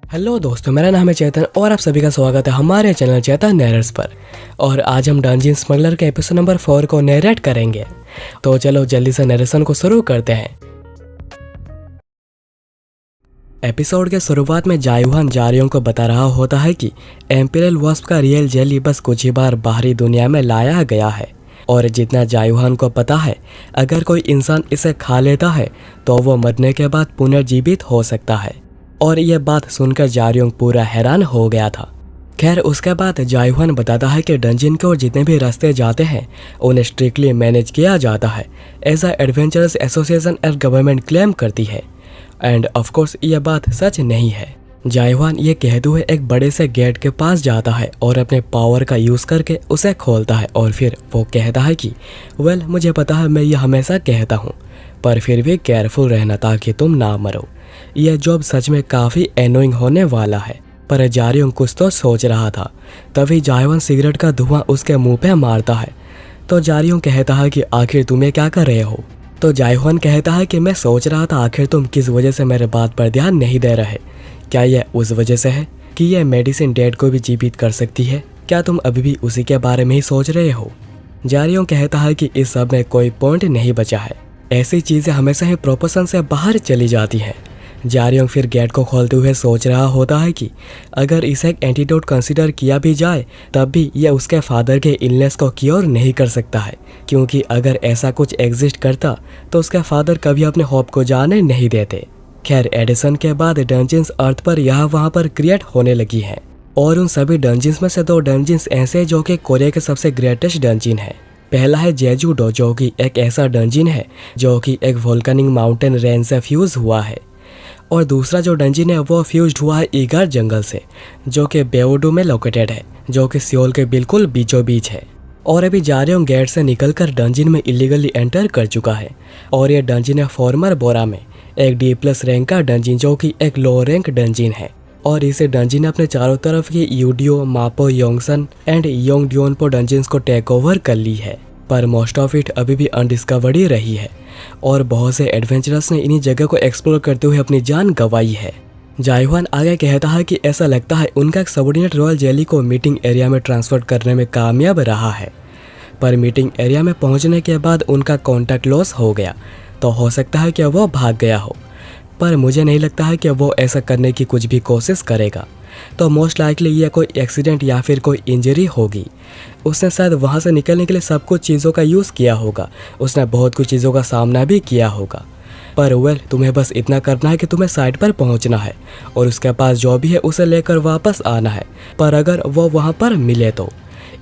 Hello दोस्तों, मेरा नाम है चेतन और आप सभी का स्वागत है हमारे चैनल चेतन नैरर्स पर। और आज हम डंजियन स्मगलर के एपिसोड नंबर 4 को नरेट करेंगे। तो चलो जल्दी से नरेशन को शुरू करते हैं। एपिसोड के शुरुआत में जायुहान जारियों को बता रहा होता है कि एम्पिरियल वास्प का रियल जेली बस कुछ ही बार बाहरी दुनिया में लाया गया है और जितना जायुहान को पता है, अगर कोई इंसान इसे खा लेता है तो वो मरने के बाद पुनर्जीवित हो सकता है। और यह बात सुनकर जारियोंग पूरा हैरान हो गया था। खैर उसके बाद जायुहान बताता है कि डंजियन के और जितने भी रास्ते जाते हैं उन्हें स्ट्रिक्टली मैनेज किया जाता है, ऐसा adventurous association and government claim करती है। एंड ऑफ कोर्स यह बात सच नहीं है। जायुहान ये कहते हुए एक बड़े से गेट के पास जाता है और अपने पावर का यूज करके उसे खोलता है और फिर वो कहता है कि वेल मुझे पता है, मैं ये हमेशा कहता हूँ, पर फिर भी केयरफुल रहना ताकि तुम ना मरो। यह जॉब सच में काफ़ी एनोइंग होने वाला है। पर जारियोंग कुछ तो सोच रहा था। तभी जायुहान सिगरेट का धुआं उसके मुंह पे मारता है। तो जारियोंग कहता है कि आखिर तुम ये क्या कर रहे हो। तो जायुहान कहता है कि मैं सोच रहा था आखिर तुम किस वजह से मेरे बात पर ध्यान नहीं दे रहे। क्या यह उस वजह से है कि यह मेडिसिन डेड को भी जीवित कर सकती है? क्या तुम अभी भी उसी के बारे में ही सोच रहे हो? जारियोंग कहता है कि इस सब में कोई पॉइंट नहीं बचा है। ऐसी चीज़ें हमेशा ही प्रोपोर्शन से बाहर चली जाती हैं। जारियोंग फिर गेट को खोलते हुए सोच रहा होता है कि अगर इसे एक एंटीडोट कंसीडर किया भी जाए तब भी यह उसके फादर के इलनेस को क्योर नहीं कर सकता है, क्योंकि अगर ऐसा कुछ एग्जिस्ट करता तो उसके फादर कभी अपने होप को जाने नहीं देते। खैर एडिसन के बाद डंजियंस अर्थ पर यहाँ वहाँ पर क्रिएट होने लगी हैं और उन सभी डंजियंस में से 2 डंजियंस ऐसे जो कि कोरिया के सबसे ग्रेटेस्ट डंजियन है। पहला है जेजुडो, जो कि एक ऐसा डंजियन है जो कि एक वोल्केनिक माउंटेन रेंज से फ्यूज हुआ है। और दूसरा जो डंजियन है वो फ्यूज्ड हुआ है ईगार जंगल से, जो कि बेओडो में लोकेटेड है, जो कि सियोल के बिल्कुल बीचों बीच है। और अभी जारियोंग गेट से निकलकर डंजियन में इलीगली एंटर कर चुका है। और ये डंजियन है फॉर्मर बोरा में एक D+ रैंक का डंजियन, जो कि एक लो रैंक डंजियन है। और इसे डंजियन अपने चारों तरफ की यूडियो, मापो, योंगसन एंड योंगड्योनपो डंजियंस को टेक ओवर कर ली है। पर मोस्ट ऑफ इट अभी भी अनडिस्कवर्ड ही रही है और बहुत से एडवेंचरर्स ने इन्हीं जगह को एक्सप्लोर करते हुए अपनी जान गंवाई है। जायुहान आगे कहता है कि ऐसा लगता है उनका एक सबऑर्डिनेट रॉयल जेली को मीटिंग एरिया में ट्रांसफर करने में कामयाब रहा है, पर मीटिंग एरिया में पहुंचने के बाद उनका कॉन्टैक्ट लॉस हो गया। तो हो सकता है कि वो भाग गया हो, पर मुझे नहीं लगता है कि वो ऐसा करने की कुछ भी कोशिश करेगा। तो मोस्ट लाइकली यह कोई एक्सीडेंट या फिर कोई इंजरी होगी। उसने शायद वहाँ से निकलने के लिए सब कुछ चीज़ों का यूज़ किया होगा। उसने बहुत कुछ चीज़ों का सामना भी किया होगा। पर वेल तुम्हें बस इतना करना है कि तुम्हें साइट पर पहुँचना है और उसके पास जो भी है उसे लेकर वापस आना है, पर अगर वो वहाँ पर मिले तो।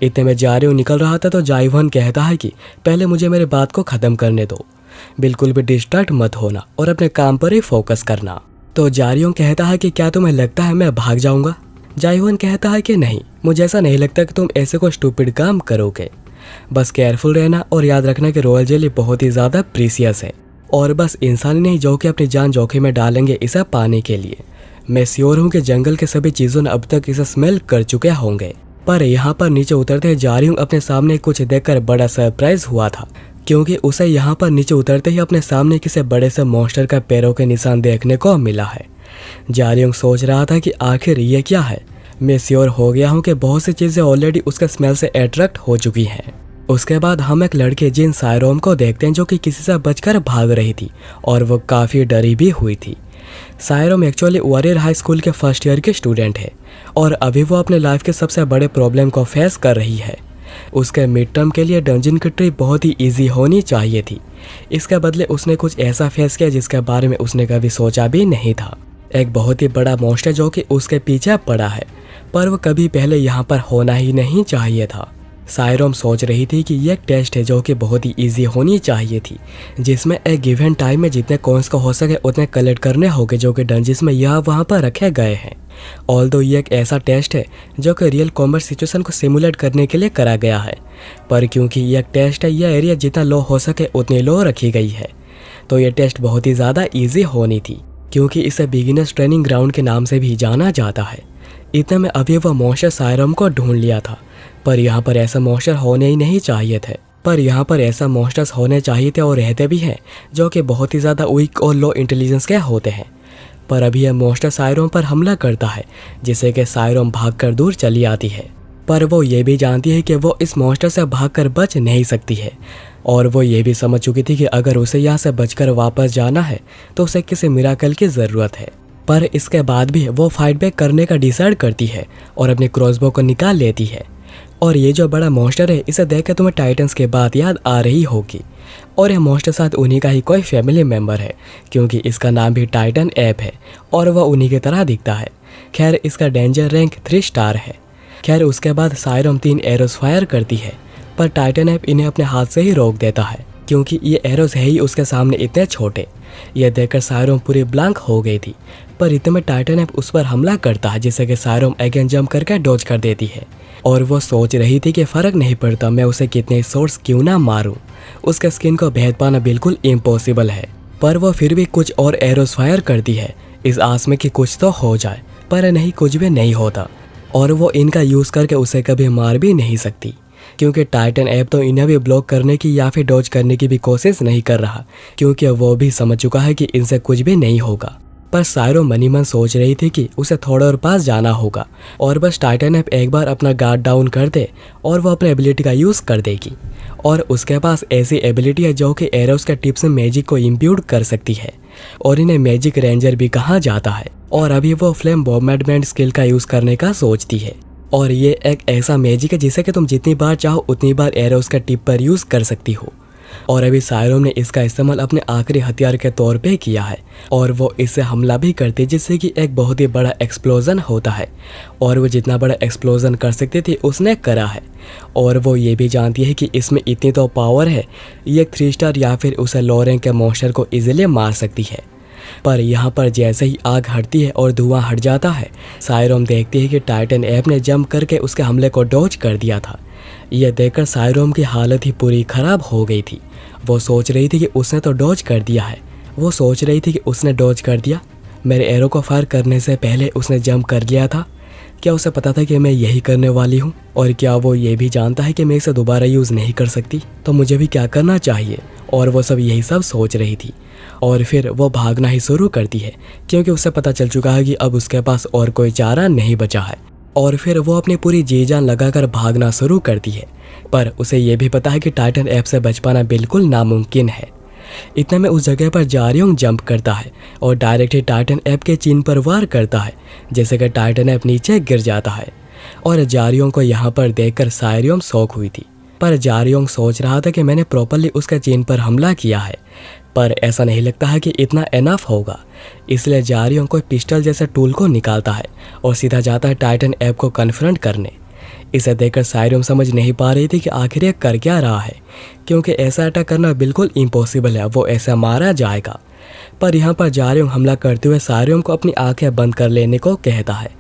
इतने में जारियोंग निकल रहा था तो जायुहान कहता है कि पहले मुझे मेरी बात को ख़त्म करने दो, बिल्कुल भी डिस्ट्रैक्ट मत होना और अपने काम पर ही फोकस करना। तो जारियोंग कहता है कि क्या तुम्हें लगता है मैं भाग जाऊंगा? जायुहान कहता है कि नहीं, मुझे ऐसा नहीं लगता कि तुम ऐसे कोई स्टूपिड काम करोगे। बस केयरफुल रहना और याद रखना कि रॉयल जेली बहुत ही ज़्यादा प्रीसियस है और बस इंसान नहीं जो कि अपनी जान जोखिम में डालेंगे इसे पाने के लिए। मैं श्योर हूँ कि जंगल के सभी चीज़ों ने अब तक इसे स्मेल कर चुके होंगे। पर यहाँ पर नीचे उतरते जारियोंग अपने सामने कुछ देखकर बड़ा सरप्राइज हुआ था, क्योंकि उसे यहाँ पर नीचे उतरते ही अपने सामने किसी बड़े से मॉन्स्टर का पैरों के निशान देखने को मिला है। जारियोंग सोच रहा था कि आखिर ये क्या है। मैं श्योर हो गया हूँ कि बहुत सी चीज़ें ऑलरेडी उसके स्मेल से अट्रैक्ट हो चुकी हैं। उसके बाद हम एक लड़के जिन सायरोम को देखते हैं जो कि किसी से बचकर भाग रही थी और वो काफ़ी डरी भी हुई थी। सायरोम एक्चुअली वॉरियर हाई स्कूल के फर्स्ट ईयर के स्टूडेंट है और अभी वो अपने लाइफ के सबसे बड़े प्रॉब्लम को फेस कर रही है। उसके मिड टर्म के लिए डंजियन की ट्रिप बहुत ही ईजी होनी चाहिए थी। इसके बदले उसने कुछ ऐसा फेस किया जिसके बारे में उसने कभी सोचा भी नहीं था। एक बहुत ही बड़ा मॉन्स्टर जो कि उसके पीछे पड़ा है, पर वो कभी पहले यहाँ पर होना ही नहीं चाहिए था। सायरोम सोच रही थी कि ये एक टेस्ट है जो कि बहुत ही इजी होनी चाहिए थी, जिसमें एक गिवन टाइम में जितने कॉइन्स को हो सके उतने कलेक्ट करने होंगे जो कि डंजियंस में यहाँ वहाँ पर रखे गए हैं। ऑल्दो ये एक ऐसा टेस्ट है जो कि रियल कॉम्बैट सिचुएशन को सिमुलेट करने के लिए करा गया है, पर क्योंकि ये एक टेस्ट है, यह एरिया जितना लो हो सके उतनी लो रखी गई है। तो ये टेस्ट बहुत ही ज़्यादा ईजी होनी थी, क्योंकि इसे बिगिनर्स ट्रेनिंग ग्राउंड के नाम से भी जाना जाता है। इतने में अभी वह मॉन्स्टर सायरोम को ढूंढ लिया था, पर यहाँ पर ऐसा मॉन्स्टर होने ही नहीं चाहिए थे। पर यहाँ पर ऐसा मॉन्स्टर्स होने चाहिए थे और रहते भी हैं जो कि बहुत ही ज़्यादा वीक और लो इंटेलिजेंस के होते हैं। पर अभी यह मॉन्स्टर सायरोम पर हमला करता है, जिससे कि सायरोम भागकर दूर चली आती है। पर वो ये भी जानती है कि वो इस मॉन्स्टर से भागकर बच नहीं सकती है, और वो ये भी समझ चुकी थी कि अगर उसे यहाँ से बचकर वापस जाना है तो उसे किसी मिराकल की ज़रूरत है। पर इसके बाद भी वो फाइट बैक करने का डिसाइड करती है और अपनी क्रॉसबो को निकाल लेती है। और ये जो बड़ा मॉन्स्टर है, इसे देख कर तुम्हें टाइटन्स की बात याद आ रही होगी, और यह मॉन्स्टर साथ उन्हीं का ही कोई फैमिली मेम्बर है, क्योंकि इसका नाम भी टाइटन एप है और वह उन्हीं की तरह दिखता है। खैर, इसका डेंजर रैंक 3 स्टार है। खैर, उसके बाद सायरोम 3 एरोस फायर करती है, पर टाइटन एप इन्हें अपने हाथ से ही रोक देता है, क्योंकि ये एरोस है ही उसके सामने इतने छोटे। यह देखकर सायरोम पूरी ब्लैंक हो गई थी, पर इतने में टाइटन एप उस पर हमला करता है, जिससे कि सायरोम अगेन जंप करके डॉज कर देती है। और वो सोच रही थी कि फ़र्क नहीं पड़ता मैं उसे कितने शॉट्स क्यों ना मारूं, उसके स्किन को भेद पाना बिल्कुल इम्पॉसिबल है। पर वो फिर भी कुछ और एरोस फायर करती है, इस आस में कि कुछ तो हो जाए, पर नहीं, कुछ भी नहीं होता। और वो इनका यूज़ करके उसे कभी मार भी नहीं सकती, क्योंकि टाइटन ऐप तो इन्हें भी ब्लॉक करने की या फिर डॉज करने की भी कोशिश नहीं कर रहा, क्योंकि वो भी समझ चुका है कि इनसे कुछ भी नहीं होगा। पर सायरोम मनी मन सोच रही थी कि उसे थोड़ा और पास जाना होगा, और बस टाइटन ऐप एक बार अपना गार्ड डाउन कर दे और वो अपने एबिलिटी का यूज़ कर देगी। और उसके पास ऐसी एबिलिटी है जो कि एरोस के टिप्स में मैजिक को इम्प्यूट कर सकती है, और इन्हें मैजिक रेंजर भी कहा जाता है। और अभी वो फ्लेम बॉम्बार्डमेंट स्किल का यूज़ करने का सोचती है, और ये एक ऐसा मैजिक है जिसे कि तुम जितनी बार चाहो उतनी बार एरोस के टिप पर यूज़ कर सकती हो। और अभी सायरोम ने इसका इस्तेमाल अपने आखिरी हथियार के तौर पे किया है, और वो इससे हमला भी करती है, जिससे कि एक बहुत ही बड़ा एक्सप्लोजन होता है। और वो जितना बड़ा एक्सप्लोजन कर सकती थी उसने करा है, और वो ये भी जानती है कि इसमें इतनी तो पावर है, ये 3 स्टार या फिर उसे लो रैंक के मॉन्स्टर को इजीली मार सकती है। पर यहाँ पर जैसे ही आग हटती है और धुआं हट जाता है, सायरोम देखती है कि टाइटन ऐप ने जंप करके उसके हमले को डॉज कर दिया था। यह देखकर सायरोम की हालत ही पूरी खराब हो गई थी। वो सोच रही थी कि उसने तो डॉज कर दिया है, वो सोच रही थी कि उसने डॉज कर दिया, मेरे एरो को फायर करने से पहले उसने जंप कर लिया था। क्या उसे पता था कि मैं यही करने वाली हूँ? और क्या वो ये भी जानता है कि मैं इसे दोबारा यूज़ नहीं कर सकती? तो मुझे भी क्या करना चाहिए? और वो सब यही सब सोच रही थी। और फिर वो भागना ही शुरू करती है, क्योंकि उसे पता चल चुका है कि अब उसके पास और कोई चारा नहीं बचा है। और फिर वो अपनी पूरी जी जान लगाकर भागना शुरू करती है, पर उसे ये भी पता है कि टाइटन ऐप से बच पाना बिल्कुल नामुमकिन है। इतने में उस जगह पर जारियोंग जंप करता है और डायरेक्ट ही टाइटन ऐप के चिन पर वार करता है, जैसे कि टाइटन ऐप नीचे गिर जाता है। और जारियोंग को यहाँ पर देखकर सायरोम शॉक हुई थी, पर जारियोंग सोच रहा था कि मैंने प्रॉपरली उसके चिन पर हमला किया है, पर ऐसा नहीं लगता है कि इतना एनफ होगा। इसलिए जारियोंग कोई पिस्टल जैसे टूल को निकालता है और सीधा जाता है टाइटन ऐप को कन्फ्रंट करने। इसे देखकर सायरोम समझ नहीं पा रही थी कि आखिर ये कर क्या रहा है, क्योंकि ऐसा अटैक करना बिल्कुल इम्पॉसिबल है, वो ऐसा मारा जाएगा। पर यहाँ पर जारियोंग हमला करते हुए सायरोम को अपनी आंखें बंद कर लेने को कहता है,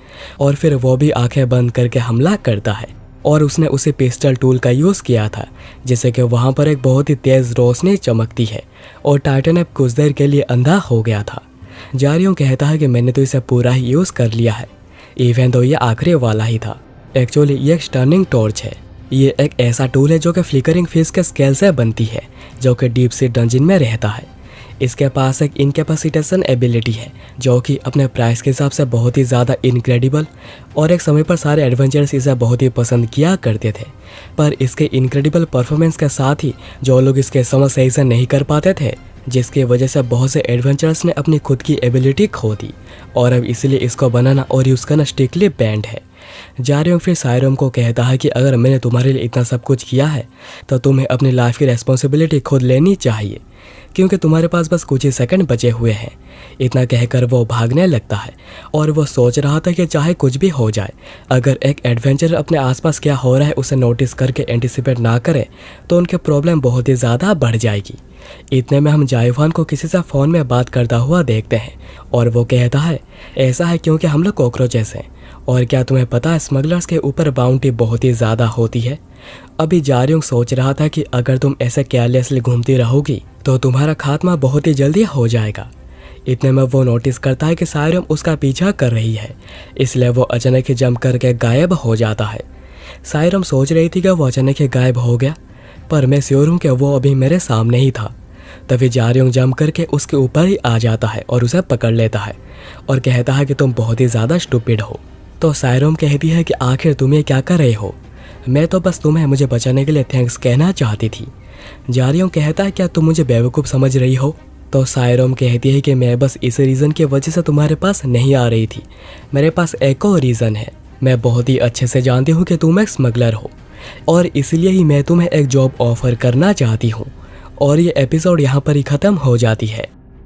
और फिर वो भी आंखें बंद करके हमला करता है। और उसने उसे पिस्टल टूल का यूज़ किया था, जिससे कि वहाँ पर एक बहुत ही तेज़ रोशनी चमकती है और टाइटन ऐप कुछ देर के लिए अंधा हो गया था। जारियोंग कहता है कि मैंने तो इसे पूरा ही यूज़ कर लिया है, इवन तो ये आखिरी वाला ही था। एक्चुअली ये एक स्टर्निंग टॉर्च है। ये एक ऐसा टूल है जो कि फ्लिकरिंग फिश के स्केल से बनती है, जो कि डीप सी डंजन में रहता है। इसके पास एक इनकैपेसिटेशन एबिलिटी है, जो कि अपने प्राइस के हिसाब से बहुत ही ज़्यादा इनक्रेडिबल, और एक समय पर सारे एडवेंचर्स इसे बहुत ही पसंद किया करते थे। पर इसके इनक्रेडिबल परफॉर्मेंस के साथ ही जो लोग इसके समझ सही से नहीं कर पाते थे, जिसकी वजह से बहुत से एडवेंचर्स ने अपनी खुद की एबिलिटी खो दी, और अब इसलिए इसको बनाना और यूज़ करना स्ट्रिक्टली बैंड है। जारियोंग फिर सायरोम को कहता है कि अगर मैंने तुम्हारे लिए इतना सब कुछ किया है तो तुम्हें अपनी लाइफ की रेस्पॉन्सिबिलिटी खुद लेनी चाहिए, क्योंकि तुम्हारे पास बस कुछ ही सेकंड बचे हुए हैं। इतना कहकर वो भागने लगता है, और वो सोच रहा था कि चाहे कुछ भी हो जाए, अगर एक एडवेंचर अपने आसपास क्या हो रहा है उसे नोटिस करके एंटिसिपेट ना करे तो उनके प्रॉब्लम बहुत ही ज़्यादा बढ़ जाएगी। इतने में हम जायवान को किसी से फ़ोन में बात करता हुआ देखते हैं, और वो कहता है ऐसा है क्योंकि हम लोग कॉकरोचेस हैं, और क्या तुम्हें पता है स्मगलर्स के ऊपर बाउंटी बहुत ही ज़्यादा होती है। अभी जारियोंग सोच रहा था कि अगर तुम ऐसे केयरलेसली घूमती रहोगी तो तुम्हारा खात्मा बहुत ही जल्दी हो जाएगा। इतने में वो नोटिस करता है कि सायरोम उसका पीछा कर रही है, इसलिए वो अचानक ही जंप करके गायब हो जाता है। सायरोम सोच रही थी कि वो अचानक ही गायब हो गया, पर मैं श्योर हूँ कि वो अभी मेरे सामने ही था। तभी जारियोंग जंप करके उसके ऊपर ही आ जाता है और उसे पकड़ लेता है और कहता है कि तुम बहुत ही ज़्यादा स्टूपिड हो। तो सायरोम कहती है कि आखिर तुम ये क्या कर रहे हो, मैं तो बस तुम्हें मुझे बचाने के लिए थैंक्स कहना चाहती थी। जारियोंग कहता है क्या तुम मुझे बेवकूफ़ समझ रही हो। तो सायरोम कहती है कि मैं बस इस रीज़न की वजह से तुम्हारे पास नहीं आ रही थी, मेरे पास एक और रीज़न है। मैं बहुत ही अच्छे से जानती हूँ कि तुम एक स्मगलर हो और इसलिए ही मैं तुम्हें एक जॉब ऑफर करना चाहती हूँ। और ये एपिसोड यहाँ पर ही ख़त्म हो जाती है।